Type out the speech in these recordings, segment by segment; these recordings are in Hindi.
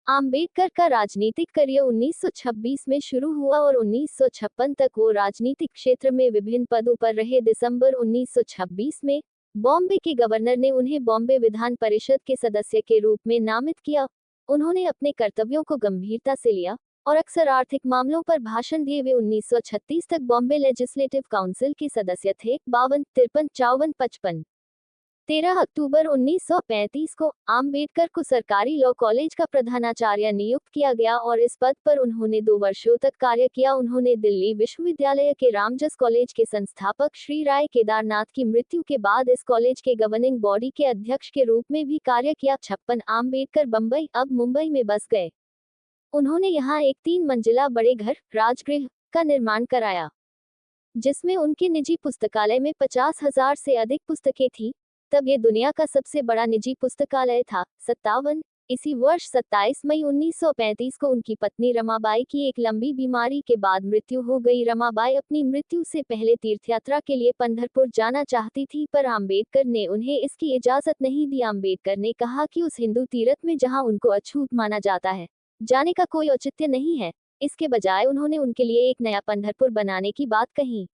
आम्बेडकर का राजनीतिक करियर 1926 में शुरू हुआ और 1956 तक वो राजनीतिक क्षेत्र में विभिन्न पदों पर रहे। दिसंबर 1926 में बॉम्बे के गवर्नर ने उन्हें बॉम्बे विधान परिषद के सदस्य के रूप में नामित किया। उन्होंने अपने कर्तव्यों को गंभीरता से लिया और अक्सर आर्थिक मामलों पर भाषण दिए। वे 1936 तक बॉम्बे लेजिस्लेटिव काउंसिल के सदस्य थे। 52, 53, 54, 55। 13 अक्टूबर 1935 को आम्बेडकर को सरकारी लॉ कॉलेज का प्रधानाचार्य नियुक्त किया गया और इस पद पर उन्होंने 2 वर्षों तक कार्य किया। उन्होंने दिल्ली विश्वविद्यालय के रामजस कॉलेज के संस्थापक श्री राय केदारनाथ की मृत्यु के बाद इस कॉलेज के गवर्निंग बॉडी के अध्यक्ष के रूप में भी कार्य किया। 56 आम्बेडकर बम्बई, अब मुंबई में बस गए। उन्होंने यहाँ एक 3 मंजिला बड़े घर, राजगृह, का निर्माण कराया, जिसमें उनके निजी पुस्तकालय में 50,000 से अधिक पुस्तकें थीं। तब ये दुनिया का सबसे बड़ा निजी पुस्तकालय था। 57 इसी वर्ष 27 मई 1935 को उनकी पत्नी रमाबाई की एक लंबी बीमारी के बाद मृत्यु हो गई। रमाबाई अपनी मृत्यु से पहले तीर्थयात्रा के लिए पंढरपुर जाना चाहती थी, पर आम्बेडकर ने उन्हें इसकी इजाजत नहीं दी। आम्बेडकर ने कहा कि उस हिंदू तीर्थ में जहां उनको अछूत माना जाता है, जाने का कोई औचित्य नहीं है। इसके बजाय उन्होंने उनके लिए एक नया पंढरपुर बनाने की बात कही।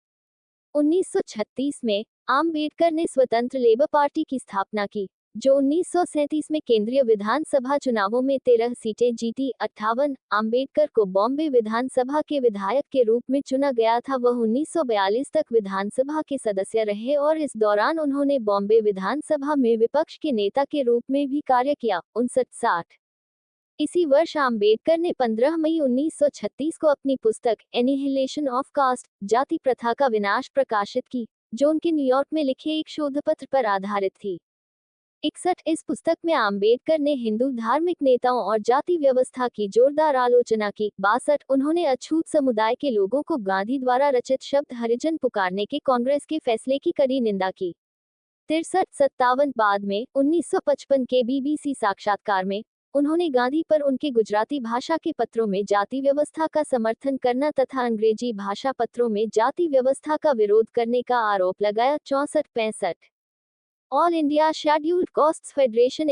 1936 में आम्बेडकर ने स्वतंत्र लेबर पार्टी की स्थापना की, जो 1937 में केंद्रीय विधानसभा चुनावों में 13 सीटें जीती। 58 आम्बेडकर को बॉम्बे विधानसभा के विधायक के रूप में चुना गया था। वह 1942 तक विधानसभा के सदस्य रहे और इस दौरान उन्होंने बॉम्बे विधानसभा में विपक्ष के नेता के रूप में भी कार्य किया। 59-60 इसी वर्ष आम्बेडकर ने 15 मई 1936 को अपनी पुस्तक एनिहिलेशन ऑफ कास्ट, जाति प्रथा का विनाश प्रकाशित की, जो उनके न्यूयॉर्क में लिखे एक शोधपत्र पर आधारित थी। 61 इस पुस्तक में आम्बेडकर ने हिंदू धार्मिक नेताओं और जाति व्यवस्था की जोरदार आलोचना की। 62 उन्होंने अछूत समुदाय के लोगों को गांधी द्वारा रचित शब्द हरिजन पुकारने के कांग्रेस के फैसले की कड़ी निंदा की। 63-57 बाद में 1955 के बीबीसी साक्षात्कार में उन्होंने गांधी पर उनके गुजराती भाषा के पत्रों में जाति व्यवस्था का समर्थन करना तथा अंग्रेजी भाषा पत्रों में जाति व्यवस्था का विरोध करने का आरोप लगाया। 64-65 all India scheduled castes federation